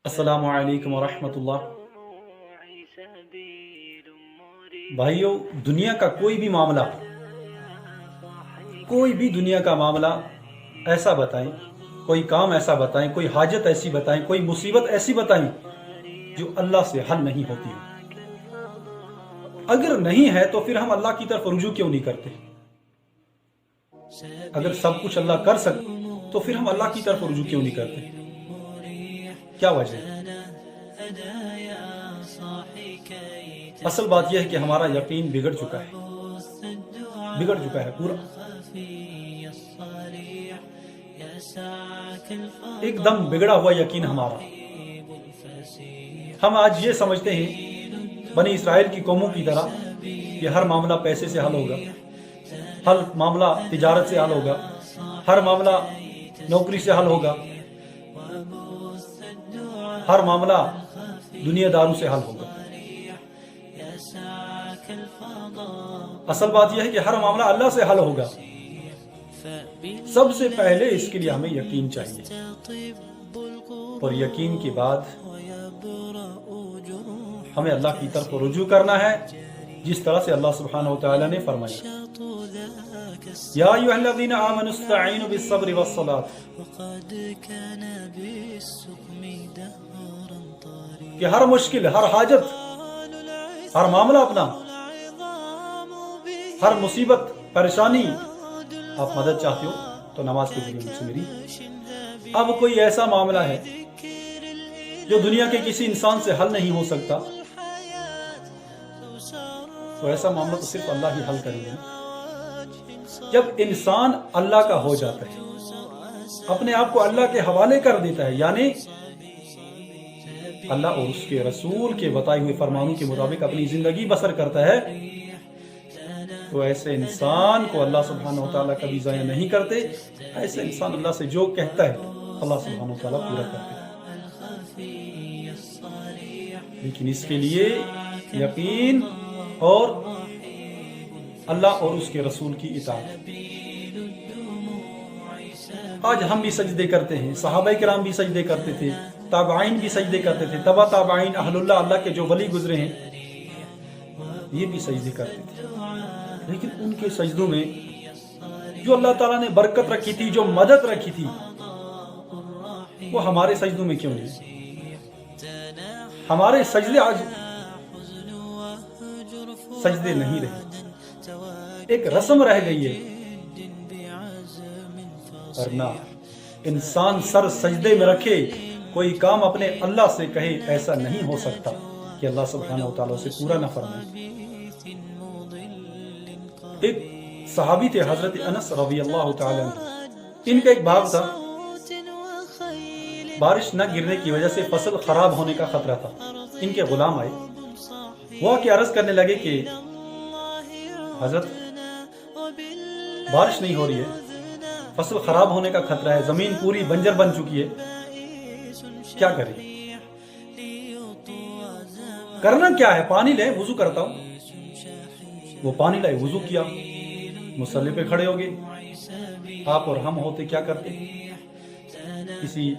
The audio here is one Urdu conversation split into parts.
السلام علیکم ورحمۃ اللہ۔ بھائیو، دنیا کا کوئی بھی دنیا کا معاملہ ایسا بتائیں، کوئی کام ایسا بتائیں، کوئی حاجت ایسی بتائیں، کوئی مصیبت ایسی بتائیں جو اللہ سے حل نہیں ہوتی ہو۔ اگر نہیں ہے تو پھر ہم اللہ کی طرف رجوع کیوں نہیں کرتے؟ اگر سب کچھ اللہ کر سکتے تو پھر ہم اللہ کی طرف رجوع کیوں نہیں کرتے؟ کیا وجہ ہے؟ اصل بات یہ ہے کہ ہمارا یقین بگڑ چکا ہے پورا، ایک دم بگڑا ہوا یقین ہمارا۔ ہم آج یہ سمجھتے ہیں بنی اسرائیل کی قوموں کی طرح کہ ہر معاملہ پیسے سے حل ہوگا، ہر معاملہ تجارت سے حل ہوگا، ہر معاملہ نوکری سے حل ہوگا، ہر معاملہ دنیا داروں سے حل ہوگا۔ اصل بات یہ ہے کہ ہر معاملہ اللہ سے حل ہوگا۔ سب سے پہلے اس کے لیے ہمیں یقین چاہیے، اور یقین کے بعد ہمیں اللہ کی طرف رجوع کرنا ہے، جس طرح سے اللہ سبحانہ وتعالی نے فرمایا، یا ایھا الذین آمنوا استعینوا بالصبر والصلاۃ، کہ ہر مشکل، ہر حاجت، ہر معاملہ اپنا، ہر مصیبت، پریشانی، آپ مدد چاہتے ہو تو نماز کے ذریعے مجھ سے میری۔ اب کوئی ایسا معاملہ ہے جو دنیا کے کسی انسان سے حل نہیں ہو سکتا، تو ایسا معاملہ تو صرف اللہ ہی حل کریں گے۔ جب انسان اللہ کا ہو جاتا ہے، اپنے آپ کو اللہ کے حوالے کر دیتا ہے، یعنی اللہ اور اس کے رسول کے بتائے ہوئے فرمانوں کے مطابق اپنی زندگی بسر کرتا ہے، تو ایسے انسان کو اللہ سبحانہ وتعالیٰ کبھی ضائع نہیں کرتے۔ ایسے انسان اللہ سے جو کہتا ہے اللہ سبحانہ وتعالیٰ پورا کرتے ہیں، لیکن اس کے لیے یقین اور اللہ اور اس کے رسول کی اطاعت۔ آج ہم بھی سجدے کرتے ہیں، صحابہ کرام بھی سجدے کرتے تھے، تابعین بھی سجدے کرتے تھے، تبع تابعین، اہل اللہ کے جو ولی گزرے ہیں یہ بھی سجدے کرتے تھے، لیکن ان کے سجدوں میں جو اللہ تعالیٰ نے برکت رکھی تھی، جو مدد رکھی تھی، وہ ہمارے سجدوں میں کیوں نہیں؟ ہمارے سجدے آج سجدے نہیں رہے، ایک رسم رہ گئی ہے، ورنہ انسان سر سجدے میں رکھے کوئی کام اپنے اللہ سے کہے، ایسا نہیں ہو سکتا کہ اللہ سبحانہ وتعالیٰ سے پورا نہ فرمائے۔ ایک صحابی تھے حضرت انس رضی اللہ تعالی عنہ، ان کا ایک باغ تھا، بارش نہ گرنے کی وجہ سے فصل خراب ہونے کا خطرہ تھا۔ ان کے غلام آئے، وہ کہ عرض کرنے لگے کہ حضرت بارش نہیں ہو رہی ہے، فصل خراب ہونے کا خطرہ ہے، زمین پوری بنجر بن چکی ہے، کیا کریں؟ کرنا کیا ہے؟ پانی لے، وضو کرتا ہوں۔ وہ پانی لائے، وضو کیا، مصلی پہ کھڑے ہو گئے۔ آپ اور ہم ہوتے کیا کرتے؟ کسی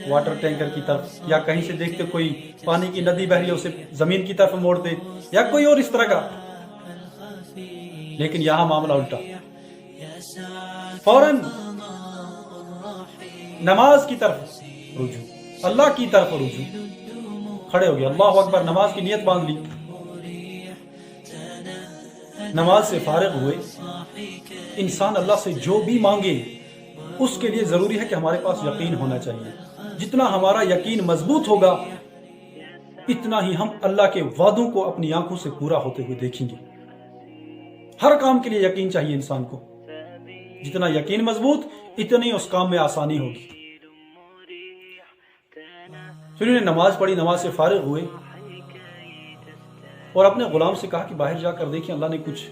واٹر ٹینکر کی طرف یا کہیں سے دیکھتے کوئی پانی کی ندی بہ رہی ہے، اسے زمین کی طرف موڑتے، یا کوئی اور اس طرح کا۔ لیکن یہاں معاملہ الٹا، فوراً نماز کی طرف رجوع، اللہ کی طرف رجوع، کھڑے ہو گئے، اللہ اکبر، نماز کی نیت باندھ لی، نماز سے فارغ ہوئے۔ انسان اللہ سے جو بھی مانگے اس کے لیے ضروری ہے کہ ہمارے پاس یقین ہونا چاہیے۔ جتنا ہمارا یقین مضبوط ہوگا اتنا ہی ہم اللہ کے وعدوں کو اپنی آنکھوں سے پورا ہوتے ہوئے دیکھیں گے۔ ہر کام کے لیے یقین چاہیے انسان کو، جتنا یقین مضبوط اتنی اس کام میں آسانی ہوگی۔ پھر انہوں نے نماز پڑھی، نماز سے فارغ ہوئے اور اپنے غلام سے کہا کہ باہر جا کر دیکھیں اللہ نے کچھ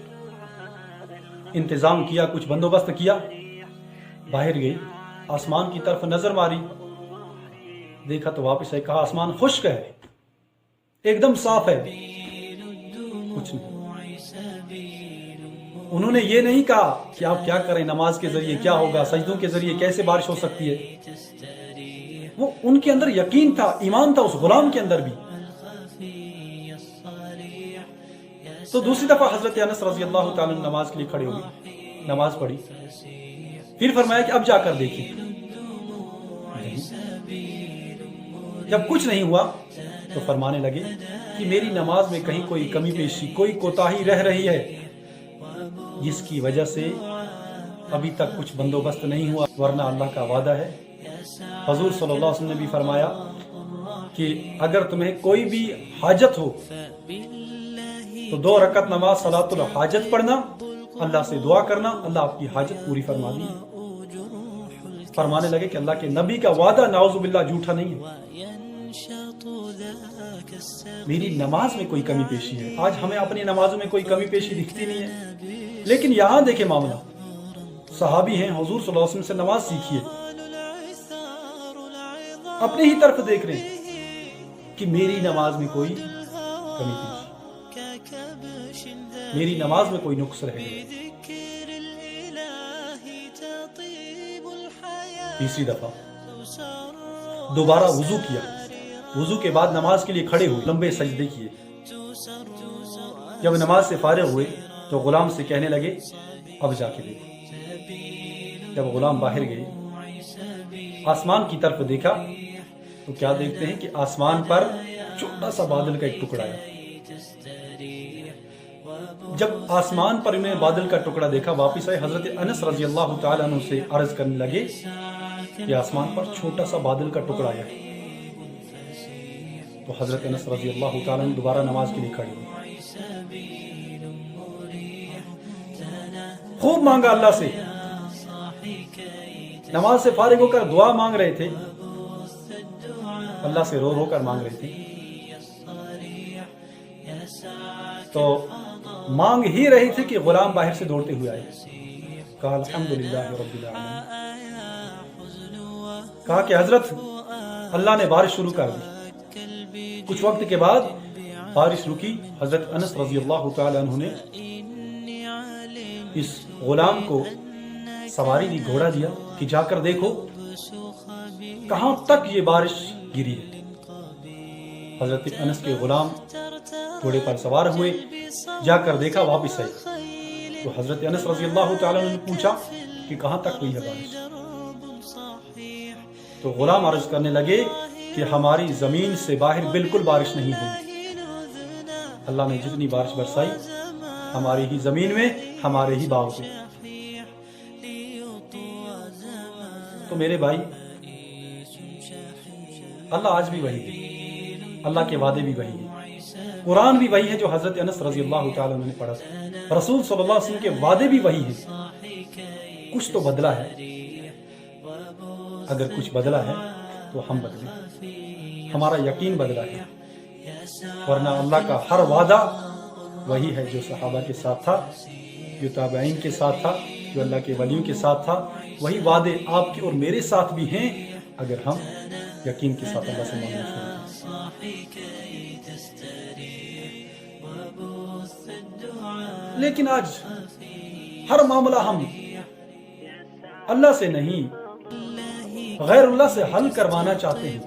انتظام کیا، کچھ بندوبست کیا۔ باہر گئی، آسمان کی طرف نظر ماری، دیکھا تو واپس آئے، کہا آسمان خشک ہے، ایک دم صاف ہے، کچھ نہیں۔ انہوں نے یہ نہیں کہا کہ آپ کیا کریں، نماز کے ذریعے کیا ہوگا، سجدوں کے ذریعے کیسے بارش ہو سکتی ہے۔ وہ ان کے اندر یقین تھا، ایمان تھا اس غلام کے اندر بھی. تو دوسری دفعہ حضرت انس رضی اللہ تعالیٰ عنہ نماز کے لیے کھڑے ہوئے، نماز پڑھی، پھر فرمایا کہ اب جا کر دیکھیں. جب کچھ نہیں ہوا تو فرمانے لگے کہ میری نماز میں کہیں کوئی کمی بیشی، کوئی کوتاہی رہ رہی ہے جس کی وجہ سے ابھی تک کچھ بندوبست نہیں ہوا، ورنہ اللہ کا وعدہ ہے. حضور صلی اللہ علیہ وسلم نے بھی فرمایا کہ اگر تمہیں کوئی بھی حاجت ہو تو 2 رکعت نماز صلاۃ الحاجت پڑھنا، اللہ سے دعا کرنا، اللہ آپ کی حاجت پوری فرما دی. فرمانے لگے کہ اللہ کے نبی کا وعدہ نعوذ باللہ جھوٹا نہیں ہے. میری نماز میں کوئی کمی پیشی ہے. آج ہمیں اپنی نمازوں میں کوئی کمی پیشی دکھتی نہیں ہے، لیکن یہاں دیکھیں معاملہ، صحابی ہیں، حضور صلی اللہ علیہ وسلم سے نماز سیکھیے، اپنے ہی طرف دیکھ رہے ہیں کہ میری نماز میں کوئی کمی پیشی، میری نماز میں کوئی نقص رہ گیا. تیسری دفعہ دوبارہ وضو کیا، وضو کے بعد نماز کے لیے کھڑے ہوئے، لمبے سجدے کیے. جب نماز سے فارغ ہوئے تو غلام سے کہنے لگے اب جا کے دیکھو. جب غلام باہر گئے، آسمان کی طرف دیکھا تو کیا دیکھتے ہیں کہ آسمان پر چھوٹا سا بادل کا ایک ٹکڑا ہے. جب آسمان پر انہیں بادل کا ٹکڑا دیکھا، واپس آئے، حضرت انس رضی اللہ تعالیٰ عنہ سے عرض کرنے لگے کہ آسمان پر چھوٹا سا بادل کا ٹکڑا ہے. تو حضرت انس رضی اللہ تعالیٰ عنہ دوبارہ نماز کے لیے کھڑے ہوئے، خوب مانگا اللہ سے، نماز سے فارغ ہو کر دعا مانگ رہے تھے، اللہ سے رو رو کر مانگ رہے تھے. تو مانگ ہی رہے تھے کہ غلام باہر سے دوڑتے ہوئے آئے، کہا الحمدللہ رب العالمین، کہا کہ حضرت اللہ نے بارش شروع کر دی. کچھ وقت کے بعد بارش رکی. حضرت انس رضی اللہ تعالی عنہ نے اس غلام کو سواری دی، گھوڑا دیا کہ جا کر دیکھو کہاں تک یہ بارش گری ہے. حضرت انس کے غلام گھوڑے پر سوار ہوئے، جا کر دیکھا، واپس آئے. تو حضرت انس رضی اللہ تعالیٰ عنہ نے پوچھا کہ کہاں تک ہوئی ہے بارش. تو غلام عرض کرنے لگے کہ ہماری زمین سے باہر بالکل بارش نہیں ہوئی. اللہ نے جتنی بارش برسائی ہماری ہی زمین میں، ہمارے ہی باغ میں. تو میرے بھائی، اللہ آج بھی وہی ہے، اللہ کے وعدے بھی وہی ہیں، قرآن بھی وہی ہے جو حضرت انس رضی اللہ تعالیٰ عنہ نے پڑھا، رسول صلی اللہ علیہ وسلم کے وعدے بھی وہی ہیں. کچھ تو بدلا ہے، اگر کچھ بدلا ہے تو ہم بدلیں، ہمارا یقین بدلا ہے، ورنہ اللہ کا ہر وعدہ وہی ہے جو صحابہ کے ساتھ تھا، جو تابعین کے ساتھ تھا، جو اللہ کے ولیوں کے ساتھ تھا. وہی وعدے آپ کے اور میرے ساتھ بھی ہیں اگر ہم یقین کے ساتھ اللہ سے مانگنا شروع کریں. لیکن آج ہر معاملہ ہم اللہ سے نہیں غیر اللہ سے حل کروانا چاہتے ہیں.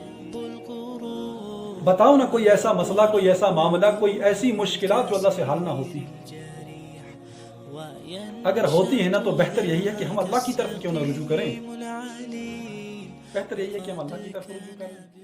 بتاؤ نا کوئی ایسا مسئلہ، کوئی ایسا معاملہ، کوئی ایسی مشکلات جو اللہ سے حل نہ ہوتی. اگر ہوتی ہے نا تو بہتر یہی ہے کہ ہم اللہ کی طرف کیوں نہ رجوع کریں، بہتر یہی ہے کہ ہم اللہ کی طرف رجوع کریں.